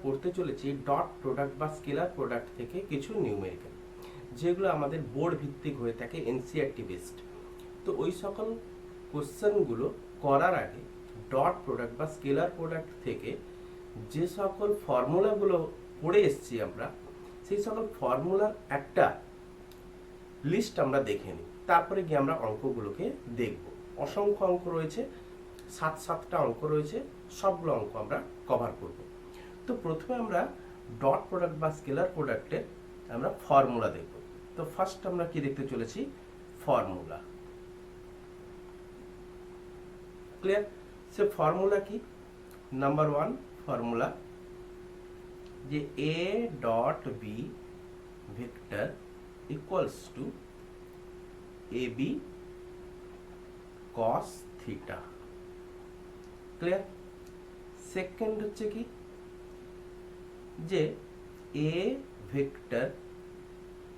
পড়তে চলেছি dot product বা স্কেলার প্রোডাক্ট থেকে কিছু নিউমেরিক্যাল, যেগুলো আমাদের বোর্ড ভিত্তিক হয়ে থাকে, এনসিআরটি বেসড। তো ওই সকল কোশ্চেনগুলো করার আগে ডট প্রোডাক্ট বা স্কেলার প্রোডাক্ট থেকে যে সকল ফর্মুলাগুলো পড়ে এসেছি আমরা, সেই সকল ফর্মুলার একটা লিস্ট আমরা দেখে নিই, তারপরে গিয়ে আমরা অঙ্কগুলোকে দেখব। অসংখ্য অঙ্ক রয়েছে, 7টা অঙ্ক রয়েছে, সবগুলো অঙ্ক আমরা কভার করব। তো প্রথমে আমরা ডট প্রোডাক্ট বা স্কেলার প্রোডাক্টের আমরা ফর্মুলা দেখব। তো ফার্স্ট আমরা কি দেখতে চলেছি? ফর্মুলা। ক্লিয়ার? সে ফর্মুলা কি? নাম্বার 1 ফর্মুলা, যে a dot b vector equals to ab cos theta. Clear? Second হচ্ছে কি, যে a vector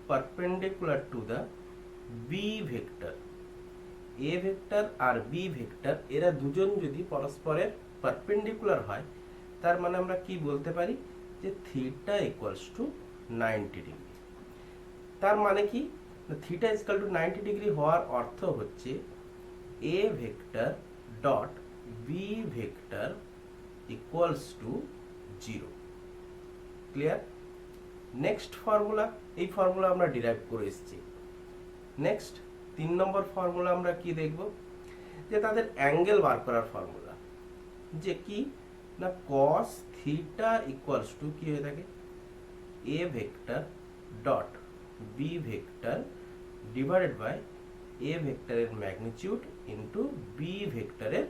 perpendicular to the b vector. a vector আর b ভেক্টর এরা দুজন যদি পরস্পরের পারপেন্ডিকুলার হয়, তার মানে আমরা কি বলতে পারি? যে থিটা ইকুয়ালস টু 90 ডিগ্রি। তার মানে কি? থিটা ইকুয়াল টু 90 ডিগ্রি হওয়ার অর্থ হচ্ছে a vector dot b vector equals to 0। Clear? Next formula, এই ফর্মুলা আমরা ডিরাইভ করে এসেছি। নেক্সট 3 নম্বর ফর্মুলা আমরা কি দেখব? যে তাদের অ্যাঙ্গেল বার করার ফর্মুলা, যে কি না cos থিটা ইকুয়ালস টু কি হয়ে থাকে? a vector dot b vector divided by a ভেক্টরের ম্যাগনিটিউড ইনটু b ভেক্টরের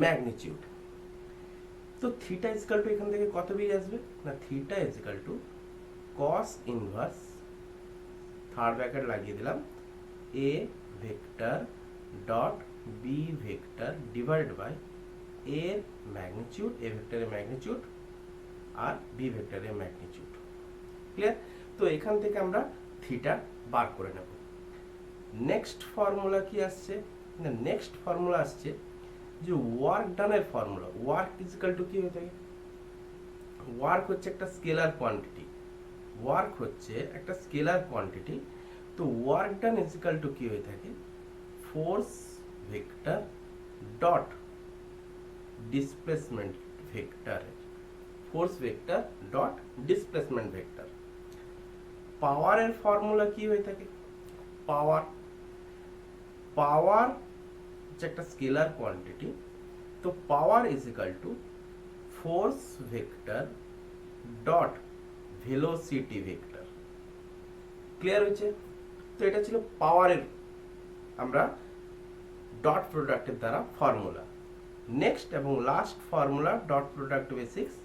ম্যাগনিটিউড। তো থিটা ইকুয়াল টু এখান থেকে কত বেরিয়ে আসবে? না theta equal to cos inverse, third bracket লাগিয়ে দিলাম, a vector dot b vector divided by a এর ম্যাগনিটিউড, a ভেক্টরের ম্যাগনিটিউড আর b ভেক্টরের ম্যাগনিটিউড। ক্লিয়ার? তো এখান থেকে আমরা থিটা বার করে নেব। নেক্সট ফর্মুলা কি আসছে? না নেক্সট ফর্মুলা আসছে যে ওয়ার্ক ডানের ফর্মুলা। ওয়ার্ক ইকুয়াল টু কি হয়ে থাকে? ওয়ার্ক হচ্ছে একটা স্কেলার কোয়ান্টিটি। ওয়ার্ক হচ্ছে একটা স্কেলার কোয়ান্টিটি। তো ওয়ার্ক ডান ইকুয়াল টু কি হয়ে থাকে? Force vector dot displacement vector. Force vector dot displacement vector. পাওয়ারের ফর্মুলা কি হয়ে থাকে? পাওয়ার, পাওয়ার হচ্ছে একটা স্কেলার কোয়ান্টিটি। তো power is equal to force vector dot velocity vector. Clear হয়েছে? তো এটা ছিল পাওয়ারের আমরা ডট প্রোডাক্টের দ্বারা ফর্মুলা। নেক্সট এবং last formula dot product basics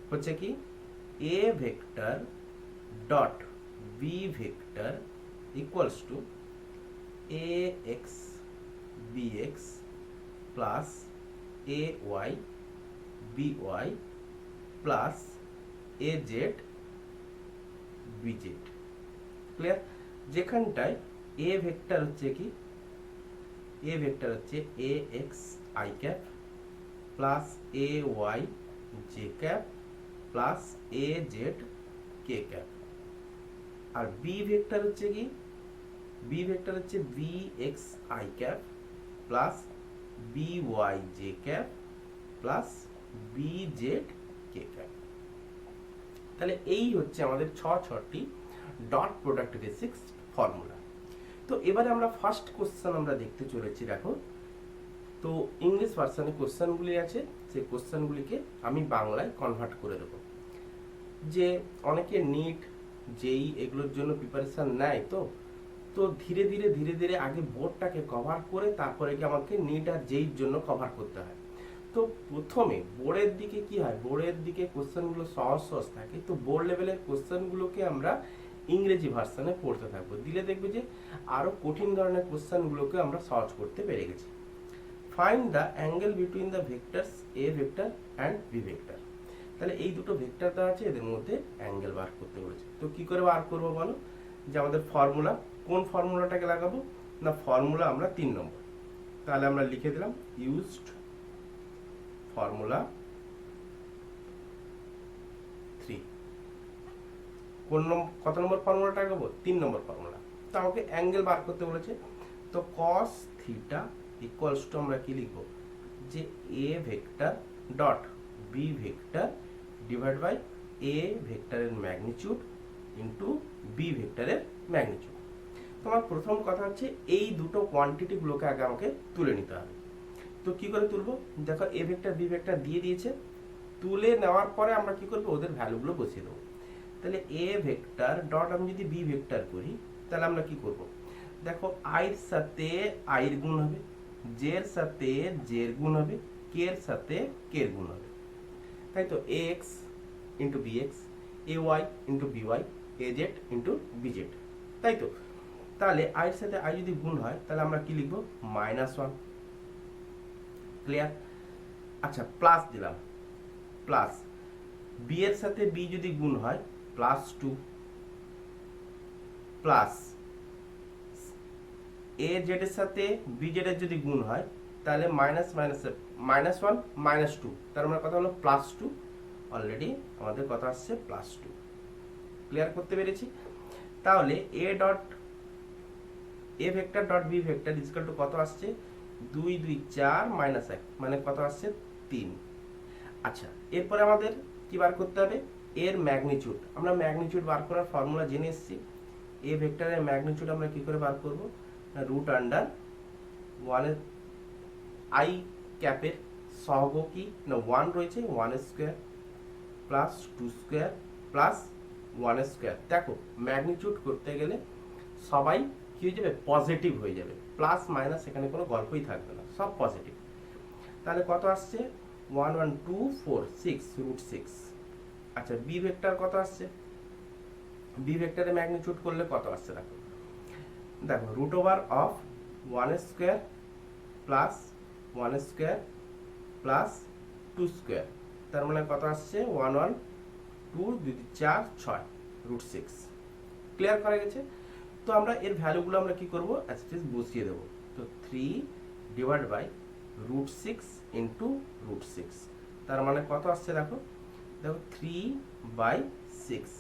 হচ্ছে কি, a vector dot b vector equals to ax bx plus ay by plus az bz। Clear? যেখানটায় a ভেক্টর হচ্ছে কি, a ভেক্টর হচ্ছে ax i cap plus ay j cap plus az k cap. আর b vector হচ্ছে কি, b vector হচ্ছে bx i cap plus by j cap plus bz k cap. তাহলে এই হচ্ছে আমাদের 6টি ডট প্রোডাক্ট বেসিক্স ফর্মুলা। তো এবারে আমরা ফার্স্ট কোশ্চেন আমরা দেখতে চলেছি। দেখো, তো ইংলিশ ভার্সনে কোশ্চেনগুলি আছে, সেই কোশ্চেনগুলিকে আমি বাংলায় কনভার্ট করে দেবো। যে অনেকে নিট জেই এগুলোর জন্য প্রিপারেশন নেয়, তো ধীরে ধীরে আগে বোর্ডটাকে কভার করে তারপরে কি আমাকে নিট আর জেইর জন্য কভার করতে হয়। তো প্রথমে বোর্ডের দিকে কি হয়, বোর্ডের দিকে কোশ্চেনগুলো সহজ থাকে। তো বোর্ড লেভেলের কোশ্চেনগুলোকে আমরা ইংরেজি ভার্সনে পড়তে থাকবো, দিলে দেখবে যে আরো কঠিন ধরনের কোশ্চেনগুলোকে আমরা সহজ করতে পেরে গেছি। Find the angle between the vectors A vector and B vector. তাহলে এই দুটো ভেক্টর দেওয়া আছে, এদের মধ্যে অ্যাঙ্গেল বার করতে বলেছে। তো কি করে বার করবো বলো? যে আমাদের ফর্মুলা, কোন ফর্মুলাটাকে লাগাবো? না ফর্মুলা আমরা 3 নম্বর, তাহলে আমরা লিখে দিলাম ইউজড ফর্মুলা 3। কত নম্বর ফর্মুলাটা আঁকাবো? 3 নম্বর ফর্মুলা। তো আমাকে অ্যাঙ্গেল বার করতে বলেছে, তো cos থিটা ইকুয়ালস টু আমরা কি লিখবো, যে A vector dot B vector divide by A ভেক্টরের ম্যাগনিটিউড ইন্টু বি ভেক্টরের ম্যাগনিটিউড। তোমার প্রথম কথা হচ্ছে এই দুটো কোয়ান্টিটিগুলোকে আগে আমাকে তুলে নিতে হবে। তো কি করে তুলবো? দেখো এ ভেক্টর বি ভেক্টর দিয়ে দিয়েছে, তুলে নেওয়ার পরে আমরা কি করবো, ওদের ভ্যালুগুলো বসিয়ে দেবো। তাহলে এ ভেক্টর ডট আমি যদি বি ভেক্টর করি, তাহলে আমরা কি করব, দেখো আইয়ের সাথে আইয়ের গুণ হবে, জের সাথে জের গুণ হবে, কে এর সাথে কে এর গুণ হবে, তাই তো? A X into B X, A Y into B Y, A Z into B Z, তাই তো? তাহলে আইয়ের সাথে আই যদি গুণ হয়, তাহলে আমরা কি লিখবো, -1। ক্লিয়ার? আচ্ছা, প্লাস দিলাম, প্লাস বি এর সাথে বি যদি গুণ হয়, +2, প্লাস এ জেড এর সাথে বি জেড এর যদি গুণ হয়, তাহলে -1 -2, তার মানে কথা হলো +2। অলরেডি আমাদের কথা আসছে +2। ক্লিয়ার করতে পেরেছি? তাহলে A vector dot B vector equal to কত আসছে, 2 2 4 -1, মানে কত আসছে 3। আচ্ছা, এরপরে আমাদের কি বার করতে হবে, এর ম্যাগনিটিউড। আমরা ম্যাগনিটিউড বার করার ফর্মুলা জেনে এসেছি। এ ভেক্টরের ম্যাগনিটিউড আমরা কি করে বার করব, √1 এর আই ক্যাপের সহগ কি না 1 রয়েছে, 1 square plus 2 square plus 1 square. দেখো ম্যাগনিটিউড করতে গেলে সবাই কি হয়ে যাবে, পজিটিভ হয়ে যাবে, প্লাস মাইনাস এখানে কোনো গল্পই থাকবে না, সব পজিটিভ। তাহলে কত আসছে, 1 1 2 4 6 √6। আচ্ছা, বি ভেক্টর কত আসছে, বি ভেক্টরের ম্যাগনিটিউড করলে কত আসছে, দেখো দেখো √1 square plus 1 square plus 2 square, তার মানে কত আসছে 1 1 2 2 4 6 √6। ক্লিয়ার করা গেছে? তো আমরা এর ভ্যালুগুলো আমরা কি করব, অ্যাজ ইট ইজ বসিয়ে দেবো। তো 3 ডিভাইড বাই √6 ইন্টু √6, তার মানে কত আসছে, দেখো দেখো 3/6।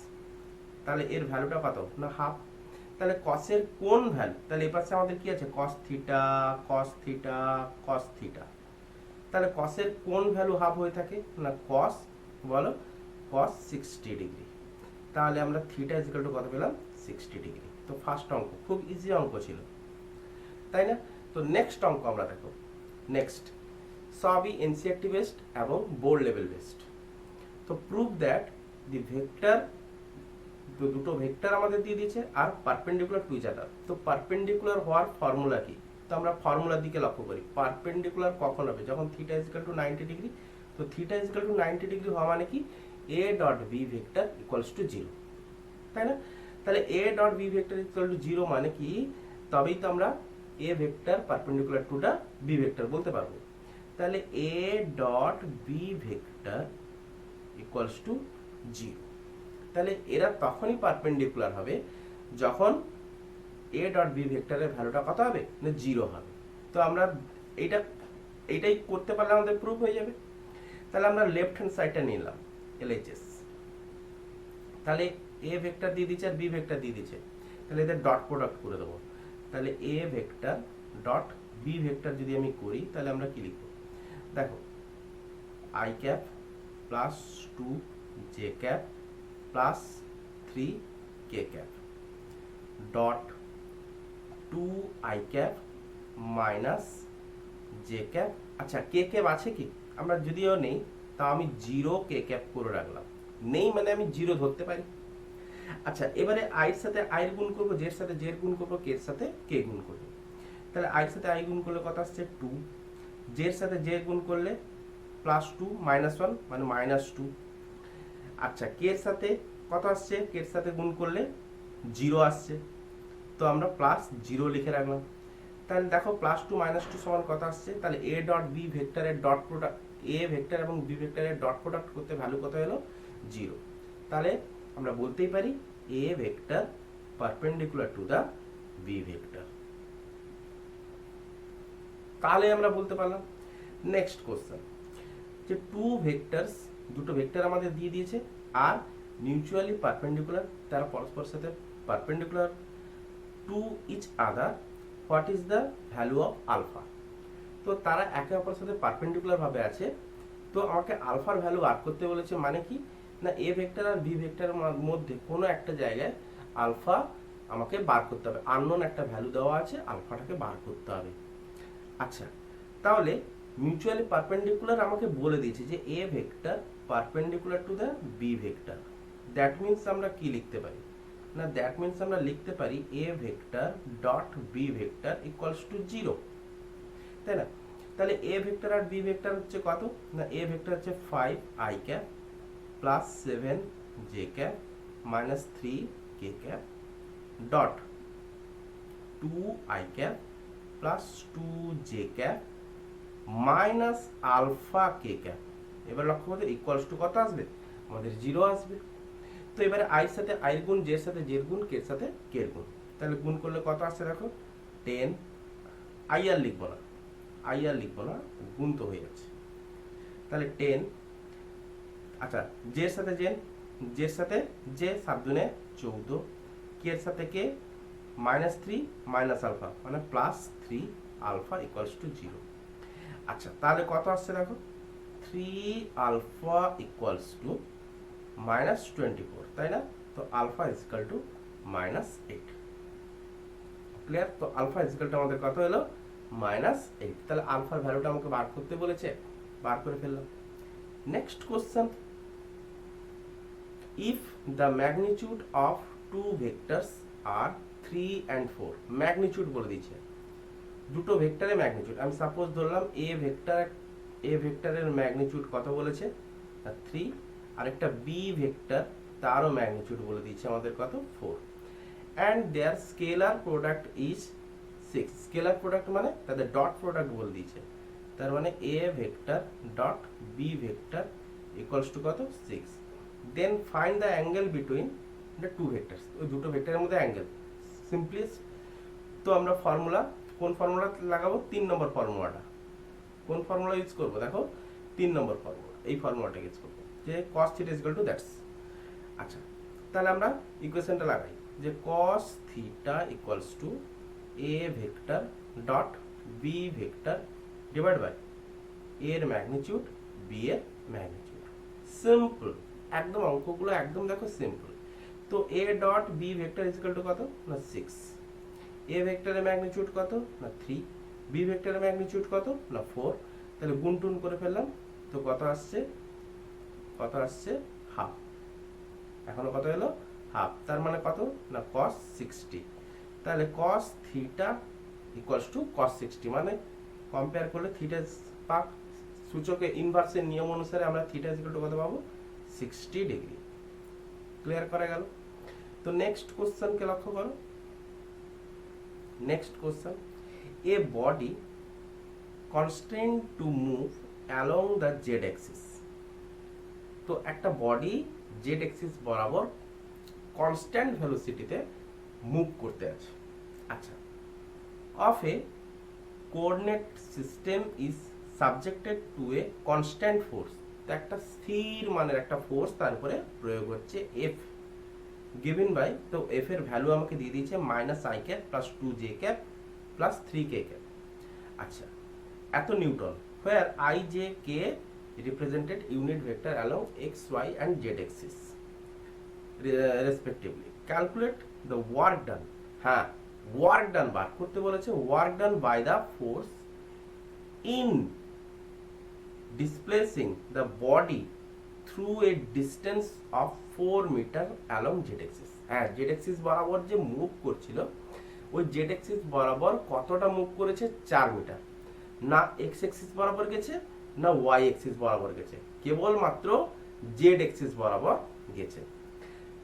তাহলে এর ভ্যালুটা কত না, হাফ। তাহলে কসের কোন ভ্যালু, তাহলে এই পাশে আমাদের কি আছে, cos theta cos theta cos theta. তাহলে কসের কোন ভ্যালু হাফ হয়ে থাকে না, cos বলো cos 60 ডিগ্রি। তাহলে আমরা থিটা ইকুয়াল টু কত পেলাম, 60 ডিগ্রি। তো ফার্স্ট অঙ্ক খুব ইজি অঙ্ক ছিল, তাই না? তো নেক্সট অঙ্ক আমরা দেখো। নেক্সট সবই এনসিইআরটি বেসড এবং বোর্ড লেভেল বেসড। তো প্রুভ দ্যাট দি ভেক্টর, দুটো ভেক্টর আমাদের দিয়ে দিয়েছে আর পারপেন্ডিকুলার টু ইচ আদার। তো পারপেন্ডিকুলার হওয়ার ফর্মুলা কি, তো আমরা ফর্মুলার দিকে লক্ষ্য করি। পারপেন্ডিকুলার কখন হবে, যখন থিটা ইকুয়াল টু 90 ডিগ্রি। তো থিটা ইকুয়াল টু 90 ডিগ্রি হওয়া মানে কি, A dot B vector equals to 0, তাই না? তাহলে A dot B vector equal to 0 মানে কি, তবেই তো আমরা A vector perpendicular to the B vector বলতে পারবো। তাহলে A dot B vector equals to 0। তাহলে এরা তখনই পারপেন্ডিকুলার হবে যখন এ ডট বি ভেক্টরের ভ্যালুটা কত হবে না, 0 হবে। তো আমরা এইটাই করতে পারলে আমাদের প্রুফ হয়ে যাবে। তাহলে আমরা লেফট হ্যান্ড সাইডটা নিলাম LHS। তাহলে এ ভেক্টর দিয়ে দিচ্ছে আর বি ভেক্টর দিয়ে দিচ্ছে, তাহলে এদের ডট প্রোডাক্ট করে দেবো। তাহলে A vector dot B vector যদি আমি করি, তাহলে আমরা কি লিখব, দেখো I cap plus 2 J cap plus 3 K cap dot 2 I cap minus J cap. আচ্ছা, কে ক্যাপ আছে কি, আমরা যদিও নেই তা আমি 0 কে ক্যাপ করে রাখলাম, নেই মানে আমি 0 ধরতে পারি। আচ্ছা, এবারে আইয়ের সাথে আইয়ের গুণ করবো, জের সাথে জের গুণ করবো, কে এর সাথে কে গুণ করবো। তাহলে আইয়ের সাথে আই গুণ করলে কত আসছে 2, জের সাথে জে গুণ করলে +2 -1 মানে -2। আচ্ছা, কে এর সাথে কত আসছে, কে এর সাথে গুণ করলে 0 আসছে, তো আমরা +0 লিখে রাখলাম। তাহলে দেখো +2 -2 সমান কত আসছে, তাহলে এ ডট বি ভেক্টরের ডট প্রোডাক্ট, এ ভেক্টর এবং বি ভেক্টরের ডট প্রোডাক্ট করতে ভ্যালু কত হলো 0। তাহলে আমরা বলতেই পারি A vector perpendicular to the B vector. তাহলে আমরা বলতে পারলাম। নেক্সট কোশ্চেন, যে টু ভেক্টরস, দুটো ভেক্টর আমাদের দিয়ে দিয়েছে আর মিউচুয়ালি পারপেন্ডিকুলার, তারা পরস্পর সাথে perpendicular to each other, what is the value of alpha. তো তারা একে অপরের সাথে পারপেন্ডিকুলার ভাবে আছে, তো আমাকে আলফার ভ্যালু বার করতে বলেছে। মানে কি না, এ ভেক্টর আর বি ভেক্টরের মধ্যে কোনো একটা জায়গায় আলফা আমাকে বার করতে হবে, আননোন একটা ভ্যালু দেওয়া আছে, আলফাটাকে বার করতে হবে। আচ্ছা, তাহলে মিউচুয়ালি পারপেন্ডিকুলার আমাকে বলে দিয়েছে যে A vector perpendicular to the B vector. That means আমরা কি লিখতে পারি না, দ্যাট মিন্স আমরা লিখতে পারি A vector dot B vector equals to 0, তাই না? তাহলে এ ভেক্টর আর বি ভেক্টর হচ্ছে কত না, এ ভেক্টর হচ্ছে 5 i cap plus 7 j cap minus 3 k cap dot 2 i cap plus 2 j cap minus alpha k cap. এবার লক্ষ্য করতে ইকুয়ালস টু কত আসবে, আমাদের 0 আসবে। তো এবারে i এর সাথে i এর গুণ, j এর সাথে j এর গুণ, k এর সাথে k এর গুণ, তাহলে গুণ করলে কত আসছে দেখো 10। i আর লিখবো না, গুণ তো হয়ে যাচ্ছে, তাহলে 10। আচ্ছা, j এর সাথে j, এর সাথে j 7 দুনে 14, k এর সাথে k মাইনাস 3 মাইনাস আলফা মানে প্লাস 3 আলফা ইকুয়ালস টু 0। আচ্ছা, তাহলে কত আসছে দেখো 3 আলফা ইকুয়ালস টু মাইনাস 24, তাই না? তো alpha is equal to minus 8। Clear? তো আলফা ইজ ইকুয়াল টু আমাদের কত হলো মাইনাস 8। তাহলে আলফার ভ্যালুটা আমাকে বার করতে বলেছে, বার করে ফেললাম। Next question, if the magnitude of two vectors are 3 and 4, magnitude বলে দিয়েছে, দুটো ভেক্টরের ম্যাগনিটিউড। আমি সাপোজ ধরলাম এ ভেক্টরের ম্যাগনিটিউড কত বলেছে 3, আর একটা বি ভেক্টর তারও ম্যাগনিটিউড বলে দিয়েছে আমাদের কত 4, and their scalar product is 6। Scalar product মানে তাদের ডট প্রোডাক্ট বলে দিয়েছে, তার মানে A vector dot B vector equals to কত 6। Then find the angle between the two vectors, ওই দুটো ভেক্টরের মধ্যে অ্যাঙ্গেল। সিম্পলিস্ট, তো আমরা ফর্মুলা, কোন ফর্মুলা লাগাবো, 3 নম্বর ফর্মুলাটা। কোন ফর্মুলা ইউজ করবো দেখো, 3 নম্বর ফর্মুলা, এই ফর্মুলাটা ইউজ করবো যে cos θ is equal to that's. আচ্ছা, তাহলে আমরা ইকুয়েশনটা লাগাই যে cos θ equals to A vector dot B vector divide by এর ম্যাগনিটিউড বি এর ম্যাগনিটিউড। সিম্পল, একদম অঙ্কগুলো একদম দেখো সিম্পল। তো A dot B vector is equal to কত না 6, এ ভেক্টরের ম্যাগনিটিউড কত না 3, বি ভেক্টরের ম্যাগনিটিউড কত না 4। তাহলে গুণ টুন করে ফেললাম, তো কত আসছে হাফ। এখনো কত হলো হাফ, তার মানে কত না cos 60। তাহলে cos θ ইকুয়ালস টু cos 60, মানে কম্পেয়ার করলে থিটা পাক সূচকে ইনভার্সের নিয়ম অনুসারে আমরা থিটা ইজ ইকুয়াল টু কত পাবো 60 ডিগ্রি। ক্লিয়ার করা গেল? তো নেক্সট কোশ্চেনকে লক্ষ্য করো। Next question, A body constraint to move along the Z Axis. তো একটা বডি জেড অ্যাক্সিস বরাবর কনস্ট্যান্ট ভেলোসিটিতে মুভ করতে আছে। আচ্ছা, of A coordinate system is subjected to a constant force. তো একটা স্থির মানের একটা ফোর্স তার উপরে প্রয়োগ হচ্ছে এফ, গিভেন বাই, তো এফ এর ভ্যালু আমাকে দিয়ে দিয়েছে minus I cap plus 2 J cap plus 3 K cap. আচ্ছা, এত Newton, where I, J, K represented unit vector along x, y and z axis respectively. Calculate the work done. হ্যাঁ, work done বার করতে বলেছে, work done by the force in displacing the body through a distance of 4 meter along z axis. হ্যাঁ, z axis বরাবর যে move করছিল, ওই z axis বরাবর কতটা মুভ করেছে 4 মিটার। না এক্স এক্সিস বরাবর গেছে না ওয়াই এক্সিস বরাবর গেছে, কেবলমাত্র জেড এক্সিস বরাবর গেছে।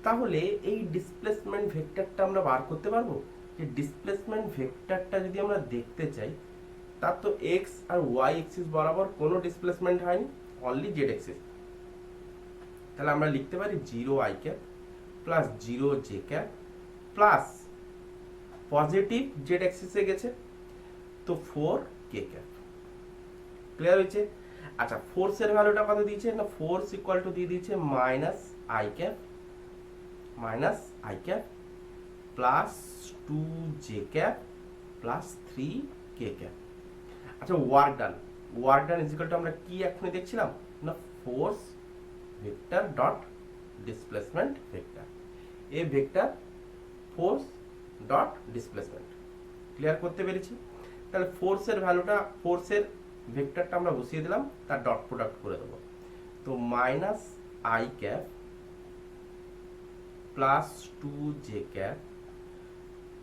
তাহলে এই ডিসপ্লেসমেন্ট ভেক্টরটা আমরা বার করতে পারবো। যে ডিসপ্লেসমেন্ট ভেক্টরটা যদি আমরা দেখতে চাই, তার তো এক্স আর ওয়াই এক্সিস বরাবর কোনো ডিসপ্লেসমেন্ট হয়নি, অনলি জেড এক্সিস। তাহলে আমরা লিখতে পারি 0 I cap plus 0 J cap plus positive Z এক্সিসে গেছে তো 4 কে ক্যাপ। ক্লিয়ার হয়েছে? আচ্ছা, ফোর্সের ভ্যালুটা কত দিয়েছে না, ফোর্স ইকুয়াল টু দিয়ে দিয়েছে minus I cap minus I cap plus 2j cap plus 3k cap. আচ্ছা work done is equal to আমরা কি এখনই দেখছিলাম না, force vector dot displacement vector, A vector force dot displacement. Clear করতে পেরেছি? তাহলে ফোর্সের ভ্যালুটা, ফোর্সের ভেক্টরটা আমরা বসিয়ে দিলাম, তার ডট প্রোডাক্ট করে দেবো। তো minus I cap plus 2j cap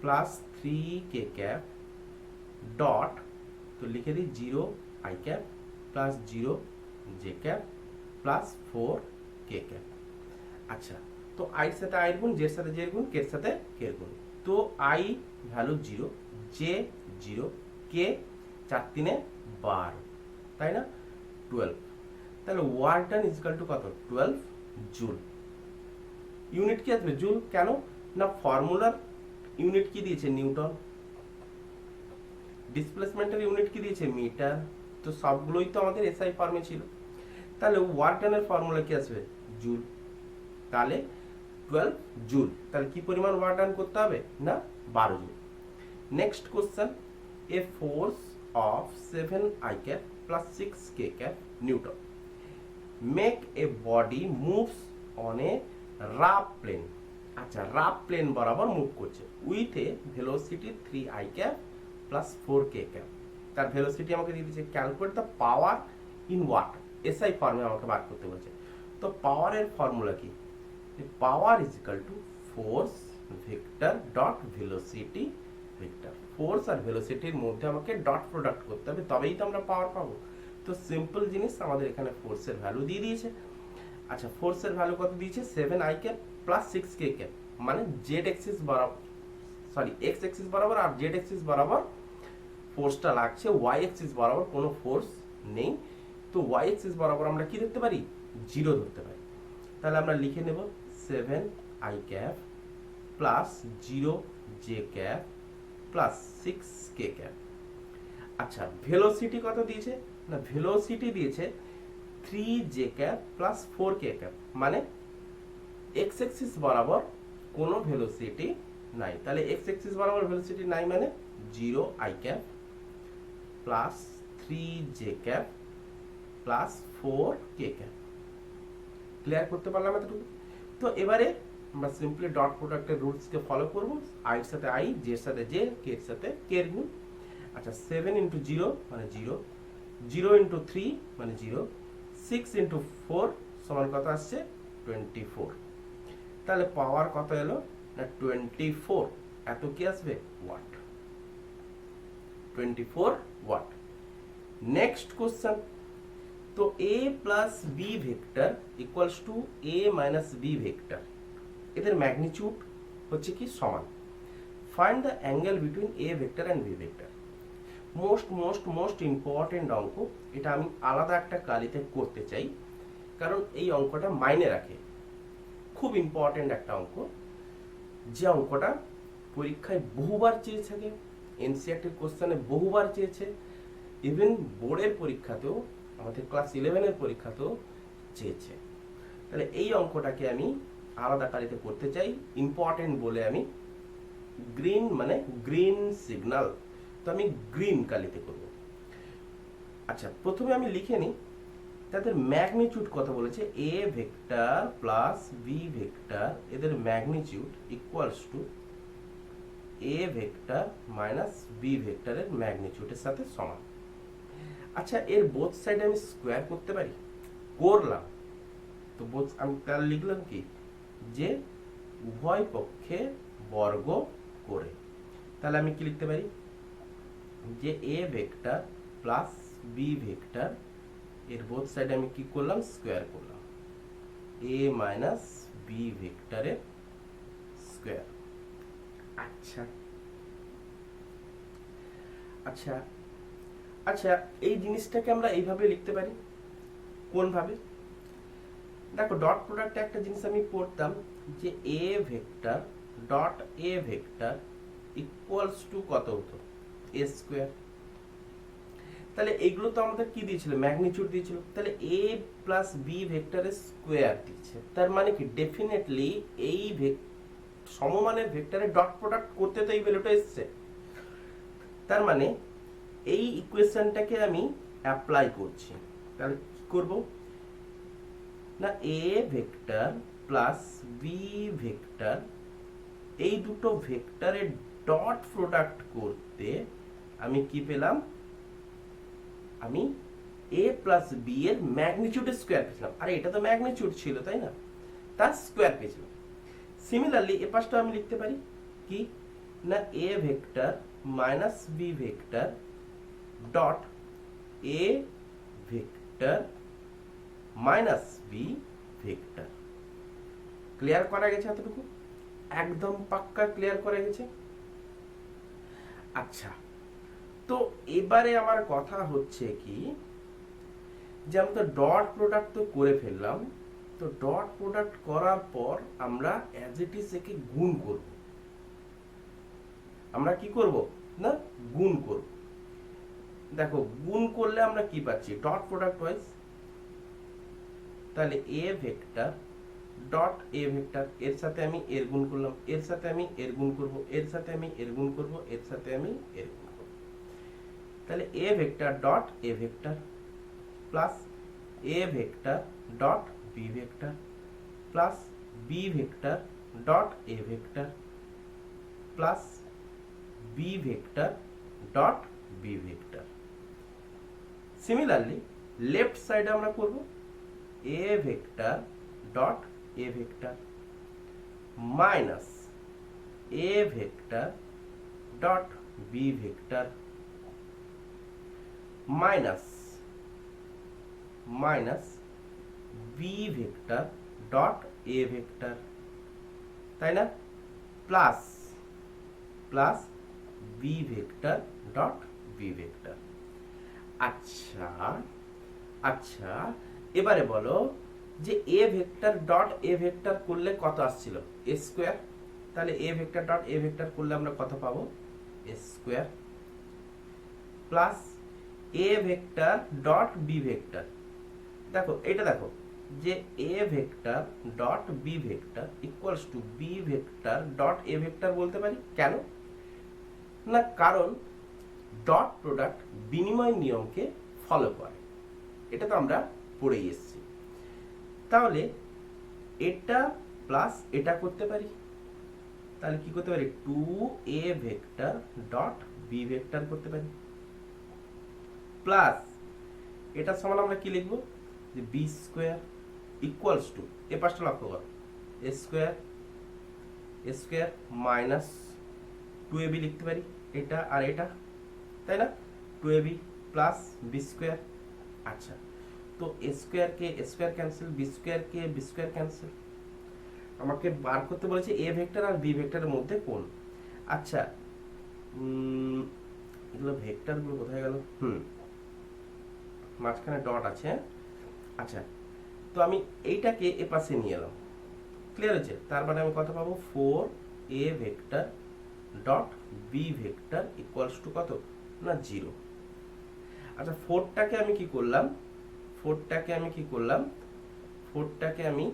plus 3k cap dot, তো লিখে দিই 0i cap plus 0j cap plus 4k cap. আচ্ছা, তো i এর সাথে i এর গুণ, j এর সাথে j এর গুণ, k এর সাথে k এর গুণ। তো i ভ্যালু 0, j 0, k 4 3 12, তাই না, 12। তাহলে work done is equal to কত, 12 জুল। ইউনিট কি আসবে, জুল। কেন না, ফর্মুলার ইউনিট কি দিয়েছে, নিউটন। ডিসপ্লেসমেন্টের ইউনিট কি দিয়েছে, মিটার। তো সবগুলোই তো আমাদের এসআই ফর্মে ছিল। তাহলে ওয়ার্ক ডানের ফর্মুলা কি আসবে, জুল। তাহলে 12 জুল। তাহলে কি পরিমাণ ওয়ার্ক ডান করতে হবে না, 12 joule. Next question, A force of 7i cap plus 6k cap newton make a body moves on a rough plane. আচ্ছা, রাফ প্লেন বরাবর মুভ করছে with a velocity 3i cap plus 4k cap. তার velocity আমাকে দিয়ে দিচ্ছে। Calculate the power in watt, SI ফর্মে আমাকে বার করতে বলছে। তো পাওয়ারের ফর্মুলা কি, power is equal to force vector dot velocity vector. Force আর ভেলোসিটির মধ্যে আমাকে ডট প্রোডাক্ট করতে হবে, তবেই তো আমরা পাওয়ার পাবো। তো সিম্পল জিনিস, আমাদের এখানে ফোর্সের ভ্যালু দিয়ে দিয়েছে। আচ্ছা, ফোর্সের ভ্যালু কত দিয়েছে, 7i cap plus 6k cap, মানে জেড এক্সিস বরাবর, সরি এক্স এক্সিস বরাবর আর জেড এক্সিস বরাবর ফোর্সটা লাগছে, ওয়াই এক্সিস বরাবর কোনো ফোর্স নেই। তো ওয়াই এক্সিস বরাবর আমরা কি ধরতে পারি, 0 ধরতে পারি। তাহলে আমরা লিখে নেব 7i cap plus 0j cap plus 6k cap. আচ্ছা, ভেলোসিটি কত দিয়েছে না, ভেলোসিটি দিয়েছে 3j cap plus 4k cap, মানে এক্স এক্সিস বরাবর কোনো ভেলোসিটি নাই। তাহলে এক্স এক্সিস বরাবর ভেলোসিটি নাই, মানে 0i cap plus 3j cap plus 4k cap. Clear করতে পারলাম এতটুকু? তো এবারে আমরা সিম্পলি ডট প্রোডাক্টের রুলসকে ফলো করব। i এর সাথে i, j এর সাথে j, k এর সাথে k এর গুণ। আচ্ছা, 7 ইন্টু 0 মানে 0, 0 ইন্টু 3 মানে 0, 6 ইন্টু 4 সমান কত আসছে, 24। তাহলে পাওয়ার কত এলো না, 24। এত কি আসবে, ওয়াট, 24 ওয়াট। নেক্সট কোশ্চেন, তো a plus B vector equals to a minus B vector, এদের ম্যাগনিটিউড হচ্ছে কি সমান। Find the angle between a vector and B vector. Most important অঙ্ক। এটা আমি আলাদা একটা কালিতে করতে চাই, কারণ এই অঙ্কটা মাইনে রাখে। খুব ইম্পর্টেন্ট একটা অঙ্ক, যে অঙ্কটা পরীক্ষায় বহুবার চেয়ে থাকে, এনসিইআরটির কোশ্চেনে বহুবার চেয়েছে, ইভেন বোর্ডের পরীক্ষাতেও, আমাদের ক্লাস 11-এর পরীক্ষাতেও চেয়েছে। তাহলে এই অঙ্কটাকে আমি আলাদা কালিতে করতে চাই, ইম্পর্টেন্ট বলে আমি গ্রিন মানে গ্রিন সিগন্যাল, তো আমি গ্রিন কালিতে করব। আচ্ছা, প্রথমে আমি লিখে নিই তাদের ম্যাগনিটিউড কত বলেছে, A vector plus B vector, এদের magnitude equals to A vector minus B ভেক্টরের ম্যাগনিটিউডের সাথে সমান। আচ্ছা, এর বোথ সাইড আমি স্কোয়ার করতে পারি, করলাম। তো বোথ আমি তাহলে লিখলাম কি, যে উভয় পক্ষে বর্গ করে। তাহলে আমি কি লিখতে পারি, যে A vector plus B vector, এর বোথ সাইড আমি কি করলাম, স্কোয়ার করলাম, এ মাইনাস বি ভেক্টরের স্কোয়ার। আচ্ছা আচ্ছা আচ্ছা, এই জিনিসটাকে আমরা এইভাবে লিখতে পারি। কোন ভাবে, দেখো ডট প্রোডাক্টে একটা জিনিস আমি পড়তাম, যে A vector dot A vector equals to কত হতো, এ স্কোয়ার। তাহলে এগুলো তো আমাদের কি দিয়েছিল, ম্যাগনিটিউড দিয়েছিল। তাহলে a প্লাস বি ভেক্টরের স্কোয়ার দিচ্ছে, তার মানে কি ডেফিনেটলি এই সমমানের ভেক্টরের ডট প্রোডাক্ট করতে তো এই ভ্যালুটা এসছে। তার মানে এই ইকুয়েশনটাকে আমি অ্যাপ্লাই করছি। তাহলে কি করব না, a vector plus B vector, এই দুটো ভেক্টরের ডট প্রোডাক্ট করতে আমি কি পেলাম, আমি a প্লাস বি এর ম্যাগনিটিউডের স্কোয়ার পেয়েছিলাম। আরে এটা তো ম্যাগনিটিউড ছিল তাই না, তার স্কোয়ার পেয়েছিলাম। সিমিলারলি এ পাশটা আমি লিখতে পারি কি না, a vector minus B vector dot a vector minus B vector. Clear করা গেছে এতটুকু? একদম পাক্কা ক্লিয়ার করা গেছে। আচ্ছা, তো এবারে আমার কথা হচ্ছে কি, যে আমরা তো ডট প্রোডাক্ট তো করে ফেললাম, তো ডট প্রোডাক্ট করার পর আমরা অ্যাজ ইট ইজ একে গুণ করব। আমরা কি করব না, গুণ করব। দেখো গুণ করলে আমরা কি পাচ্ছি, ডট প্রোডাক্ট ওয়াইজ। তাহলে A vector dot A vector, এর সাথে আমি এর গুণ করলাম, এর সাথে আমি এর গুণ করব, এর সাথে আমি এর গুণ করব, এর সাথে আমি এর গুণ করব। তাহলে A vector dot A vector plus A vector dot B vector plus B vector dot A vector plus B vector dot B vector. Similarly left সাইডে আমরা করব A vector dot A vector minus A vector dot B vector minus minus B vector dot A vector, তাই না, plus plus B vector dot B vector. আচ্ছা আচ্ছা, এবারে বলো যে A vector dot A vector করলে কত আসছিল, এ স্কোয়ার। তাহলে A vector dot A vector করলে আমরা কত পাবো, A square plus A vector dot B vector. দেখো এটা দেখো যে A vector dot B vector equals to B vector dot A vector বলতে পারি। কেন না, কারণ ডট প্রোডাক্ট বিনিময় নিয়মকে ফলো করে, এটা তো আমরা পড়েই এসেছি। তাহলে এটা প্লাস এটা করতে পারি, তাহলে কি করতে পারি, two A vector dot B vector করতে পারি প্লাস এটা সমান আমরা কি লিখবো, যে বি স্কোয়ার ইকুয়ালস টু, এ পাশটা লক্ষ্য করো, A square minus two A B লিখতে পারি, এটা আর এটা, তাই না, two A B plus B square. আচ্ছা, তো এ স্কোয়ার কে স্কোয়ার ক্যান্সেল, বি স্কোয়ার কে বি স্কোয়ার ক্যান্সেল। আমাকে বার করতে বলেছে এ ভেক্টর আর বি ভেক্টরের মধ্যে কোন। আচ্ছা, এগুলো ভেক্টরগুলো কোথায় গেল, মাঝখানে ডট আছে। আচ্ছা, তো আমি এইটাকে এ পাশে নিয়ে এলাম, ক্লিয়ার হয়েছে। তার মানে আমি কত পাবো, four A vector dot B vector equals to কত না, জিরো। আচ্ছা, ফোরটাকে আমি কি করলাম, ফোরটাকে আমি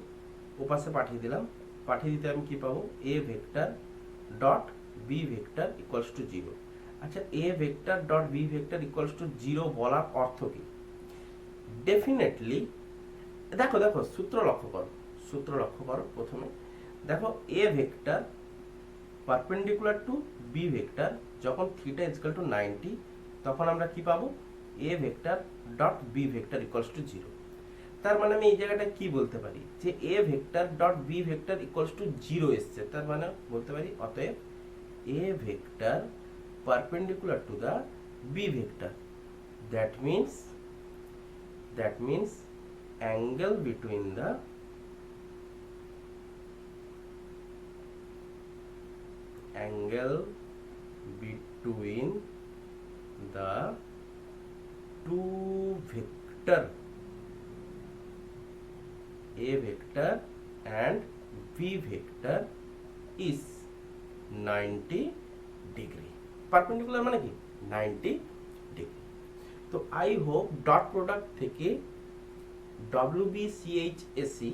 ওপাশে পাঠিয়ে দিলাম, পাঠিয়ে দিতে আমি কি পাবো, A vector dot B vector equals to zero. আচ্ছা, A vector dot B vector equals to zero বলার অর্থ কি, ডেফিনেটলি দেখো দেখো সূত্র লক্ষ্য করো প্রথমে দেখো, A vector perpendicular to B vector যখন থিটা ইকুয়াল টু 90, তখন আমরা কি পাবো, A vector dot B vector equals to zero. তার মানে আমি এই জায়গাটা কি বলতে পারি, যে A vector dot B vector equals to zero এসছে, তার মানে বলতে পারি অতএব A vector perpendicular to the B vector, that means angle between the two vector a vector and b vector is 90 degree। Perpendicular মানে কি 90 ডিগ্রি। তো I hope dot product থেকে WBCHSE